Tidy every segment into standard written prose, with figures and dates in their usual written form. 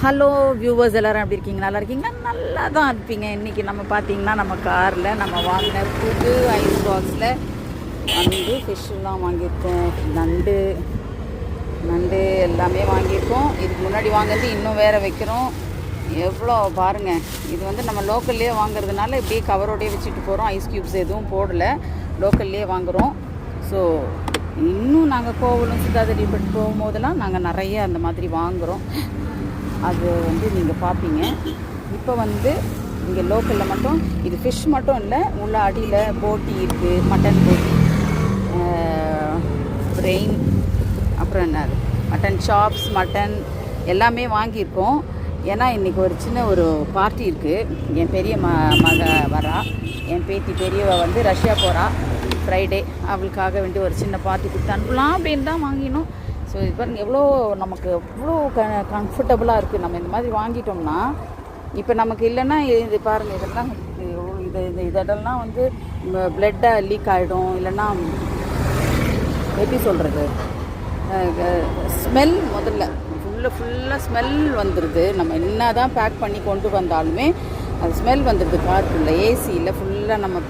Hello viewers, எல்லோரும் எப்படி இருக்கீங்க? நல்லா இருக்கீங்களா? நல்லா தான் இருப்பீங்க. இன்றைக்கி நம்ம பார்த்திங்கன்னா நம்ம காரில் நம்ம வாங்கின புது ஐஸ் பாக்ஸில் வந்து ஃபிஷ்ஷெல்லாம் வாங்கியிருக்கோம். நண்டு எல்லாமே வாங்கியிருக்கோம். இதுக்கு முன்னாடி வாங்குறது இன்னும் வேறு வைக்கிறோம். எவ்வளோ பாருங்கள். இது வந்து நம்ம லோக்கல்லே வாங்குறதுனால இப்படியே கவரோடையே வச்சுட்டு போகிறோம். ஐஸ் க்யூப்ஸ் எதுவும் போடலை, லோக்கல்லே வாங்குகிறோம். ஸோ இன்னும் நாங்கள் கோவலம் சித்தாதிரிப்பட்டு போகும்போதெல்லாம் நாங்கள் நிறைய அந்த மாதிரி வாங்குகிறோம். அது வந்து நீங்கள் பார்ப்பீங்க. இப்போ வந்து இங்கே லோக்கலில் மட்டும் இது ஃபிஷ் மட்டும் இல்லை, உள்ள அடியில் போட்டி இருக்குது, மட்டன் போட்டி, பிரெயின், அப்புறம் என்ன மட்டன் சாப்ஸ், மட்டன் எல்லாமே வாங்கியிருக்கோம். ஏன்னா இன்றைக்கி ஒரு சின்ன ஒரு பார்ட்டி இருக்குது. என் பெரிய மக வரா, என் பேத்தி பெரியவ வந்து ரஷ்யா போகிறா ஃப்ரைடே. அவளுக்காக வேண்டி ஒரு சின்ன பார்ட்டி கொடுத்து அனுப்பலாம் அப்படின்னு தான் வாங்கினோம். ஸோ இது பாருங்கள், எவ்வளோ நமக்கு எவ்வளோ கம்ஃபர்டபுளாக இருக்குது. நம்ம இந்த மாதிரி வாங்கிட்டோம்னா இப்போ நமக்கு இல்லைன்னா இது பாருங்கள், இதெல்லாம் இதெல்லாம் வந்து பிளட்டை லீக் ஆகிடும். இல்லைன்னா எப்படி சொல்கிறது, ஸ்மெல் முதல்ல ஃபுல்லாக ஸ்மெல் வந்துடுது. நம்ம என்ன தான் பேக் பண்ணி கொண்டு வந்தாலுமே அது ஸ்மெல் வந்துடுது காருக்குள்ளே, ஏசியில் ஃபுல்லாக நம்ம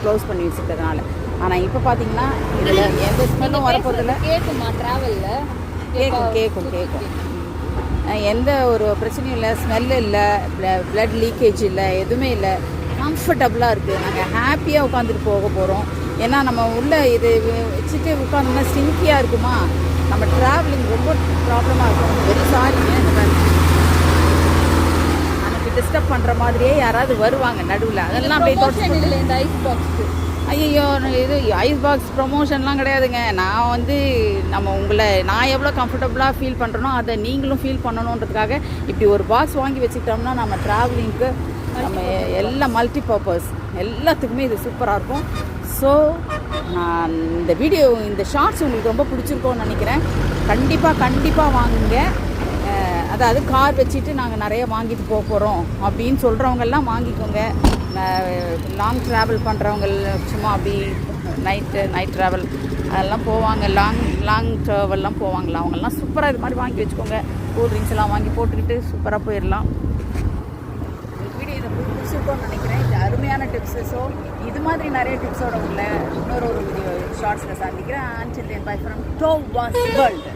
க்ளோஸ் பண்ணி வச்சுக்கிறதுனால. ஆனால் இப்போ பார்த்தீங்கன்னா இதில் எந்த ஸ்மெல்லும் வரப்போதில்லை. கேட்குமா ட்ராவலில்? கேட்கும். எந்த ஒரு பிரச்சனையும் இல்லை, ஸ்மெல்லு இல்லை, பிளட் லீக்கேஜ் இல்லை, எதுவுமே இல்லை. கம்ஃபர்டபுளாக இருக்குது. நாங்கள் ஹாப்பியாக உட்காந்துட்டு போக போகிறோம். ஏன்னா நம்ம உள்ளே இது வச்சுட்டு உட்காந்தோம்னா ஸ்டிங்கியாக இருக்குமா, நம்ம ட்ராவலிங் ரொம்ப ப்ராப்ளமாக இருக்கும். வெரி சாரிங்க, நமக்கு டிஸ்டர்ப் பண்ணுற மாதிரியே யாராவது வருவாங்க நடுவில். அதெல்லாம் அப்படியே இந்த ஐஸ் பாக்ஸுக்கு. ஐயோ, இது ஐஸ் பாக்ஸ் ப்ரொமோஷன்லாம் கிடையாதுங்க. நான் வந்து நான் எவ்வளோ கம்ஃபர்டபுளாக ஃபீல் பண்ணுறனோ அதை நீங்களும் ஃபீல் பண்ணணுன்றதுக்காக இப்படி ஒரு பாக்ஸ் வாங்கி வச்சுக்கிட்டோம்னா நம்ம ட்ராவலிங்க்கு நம்ம எல்லாம் மல்டி பர்பஸ் எல்லாத்துக்குமே இது சூப்பராக இருக்கும். ஸோ நான் இந்த ஷார்ட்ஸ் உங்களுக்கு ரொம்ப பிடிச்சிருக்கோன்னு நினைக்கிறேன். கண்டிப்பாக வாங்குங்க. அதாவது கார் வச்சுட்டு நாங்கள் நிறைய வாங்கிட்டு போக போகிறோம் அப்படின்னு சொல்கிறவங்கெல்லாம் வாங்கிக்கோங்க. லாங் ட்ராவல் பண்ணுறவங்க சும்மா அப்படி நைட் ட்ராவல் அதெல்லாம் போவாங்க, லாங் ட்ராவல்லாம் போவாங்களா, அவங்கெல்லாம் சூப்பராக இது மாதிரி வாங்கி வச்சுக்கோங்க. கூல் ட்ரிங்க்ஸ் எல்லாம் வாங்கி போட்டுக்கிட்டு சூப்பராக போயிடலாம். வீடியோ இதை பிடிச்சிருக்கோன்னு நினைக்கிறேன். இது அருமையான டிப்ஸு. ஸோ இது மாதிரி நிறைய டிப்ஸோட உள்ள இன்னொரு வீடியோ ஷார்ட்ஸில் சந்திக்கிறேன். Until then, bye from Towas World.